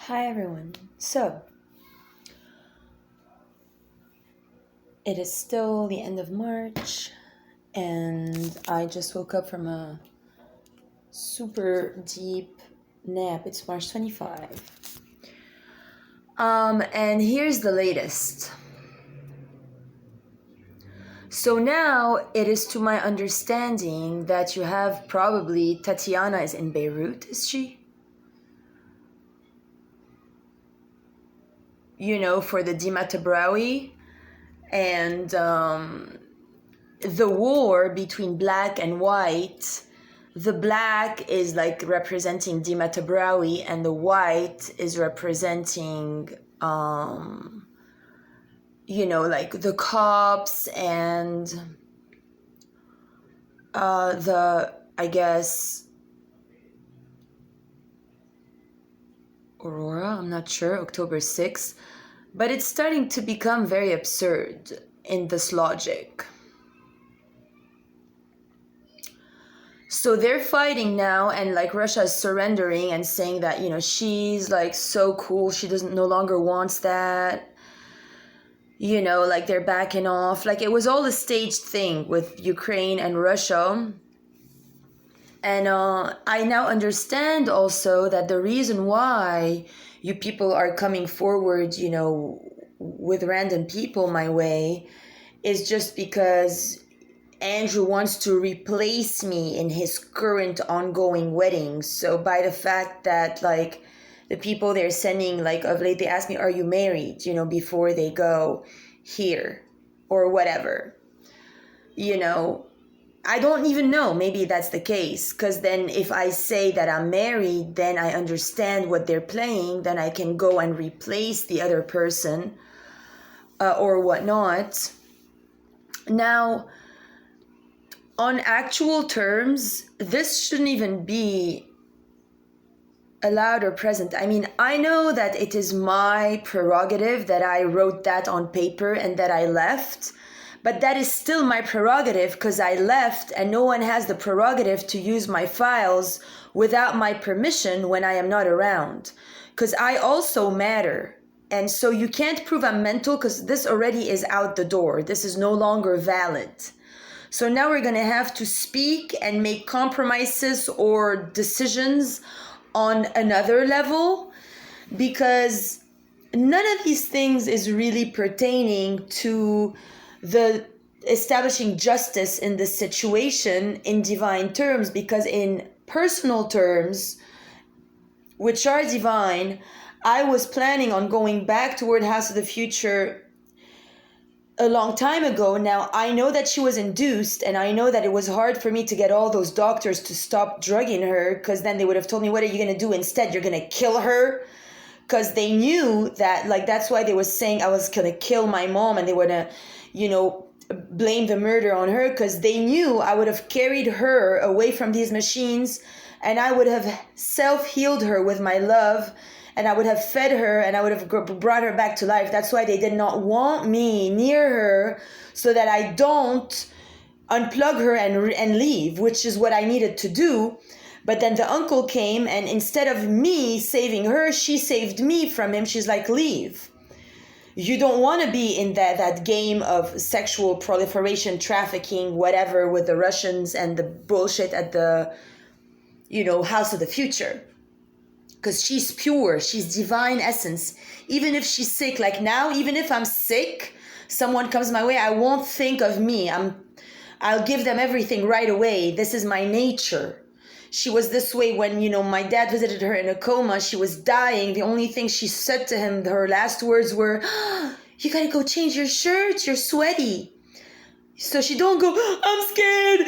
Hi everyone. So, it is still the end of March, and I just woke up from a super deep nap. It's March 25. And here's the latest. So now it is to my understanding that you have probably Tatiana is in Beirut, is she? For the Dima Tabrawi and the war between black and white. The black is like representing Dima Tabrawi, and the white is representing like the cops and Aurora, I'm not sure, October 6th. But it's starting to become very absurd in this logic. So they're fighting now, and like Russia's surrendering and saying that, she's like so cool, she no longer wants that. Like they're backing off. Like it was all a staged thing with Ukraine and Russia. And I now understand also that the reason why you people are coming forward, with random people my way, is just because Andrew wants to replace me in his current ongoing wedding. So by the fact that like the people they're sending, like of late, they ask me, are you married, before they go here or whatever, I don't even know. Maybe that's the case. Because then if I say that I'm married, then I understand what they're playing. Then I can go and replace the other person or whatnot. Now, on actual terms, this shouldn't even be allowed or present. I mean, I know that it is my prerogative that I wrote that on paper and that I left. But that is still my prerogative because I left, and no one has the prerogative to use my files without my permission when I am not around. Because I also matter. And so you can't prove I'm mental because this already is out the door. This is no longer valid. So now we're going to have to speak and make compromises or decisions on another level, because none of these things is really pertaining to the establishing justice in this situation in divine terms, because in personal terms, which are divine, I was planning on going back toward House of the Future a long time ago. Now, I know that she was induced, and I know that it was hard for me to get all those doctors to stop drugging her, because then they would have told me, what are you going to do instead? You're going to kill her? Because they knew that, like, that's why they were saying I was going to kill my mom, and they were going to, blame the murder on her, because they knew I would have carried her away from these machines, and I would have self-healed her with my love, and I would have fed her, and I would have brought her back to life. That's why they did not want me near her, so that I don't unplug her and leave, which is what I needed to do. But then the uncle came, and instead of me saving her, she saved me from him. She's like, leave. You don't want to be in that game of sexual proliferation, trafficking, whatever, with the Russians and the bullshit at the, House of the Future. Because she's pure, she's divine essence. Even if she's sick, like now, even if I'm sick, someone comes my way, I won't think of me. I'll give them everything right away. This is my nature. She was this way when, my dad visited her in a coma. She was dying. The only thing she said to him, her last words were, you gotta go change your shirt, you're sweaty. So she don't go, I'm scared.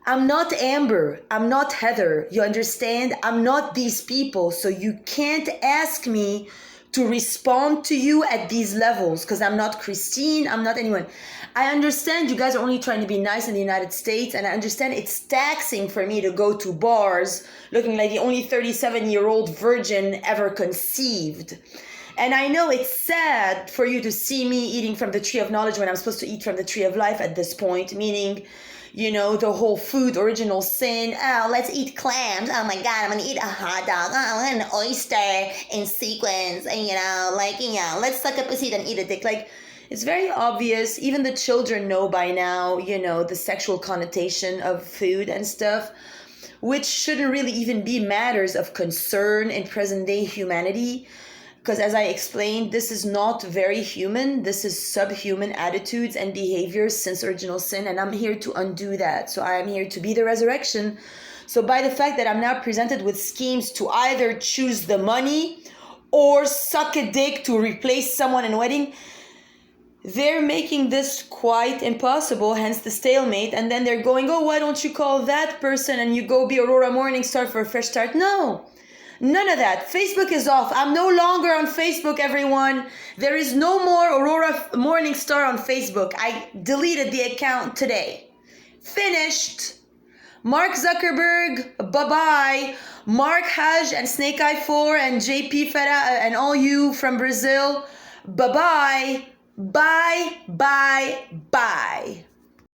I'm not Amber. I'm not Heather. You understand? I'm not these people. So you can't ask me to respond to you at these levels, because I'm not Christine. I'm not anyone. I understand you guys are only trying to be nice in the United States, and I understand it's taxing for me to go to bars looking like the only 37-year-old virgin ever conceived. And I know it's sad for you to see me eating from the tree of knowledge when I'm supposed to eat from the tree of life at this point, meaning, you know, the whole food original sin. Oh, let's eat clams. Oh my God, I'm gonna eat a hot dog. Oh, an oyster in sequence. And, you know, like, you know, let's suck up a seed and eat a dick. Like, it's very obvious. Even the children know by now, you know, the sexual connotation of food and stuff, which shouldn't really even be matters of concern in present day humanity. Because as I explained, this is not very human. This is subhuman attitudes and behaviors since original sin. And I'm here to undo that. So I am here to be the resurrection. So by the fact that I'm now presented with schemes to either choose the money or suck a dick to replace someone in a wedding, they're making this quite impossible, hence the stalemate. And then they're going, oh, why don't you call that person and you go be Aurora Morningstar for a fresh start? No. None of that. Facebook is off. I'm no longer on Facebook, everyone. There is no more Aurora Morningstar on Facebook. I deleted the account today. Finished. Mark Zuckerberg, bye-bye. Mark Haj and Snake Eye 4 and JP Farah and all you from Brazil, bye-bye. Bye, bye, bye.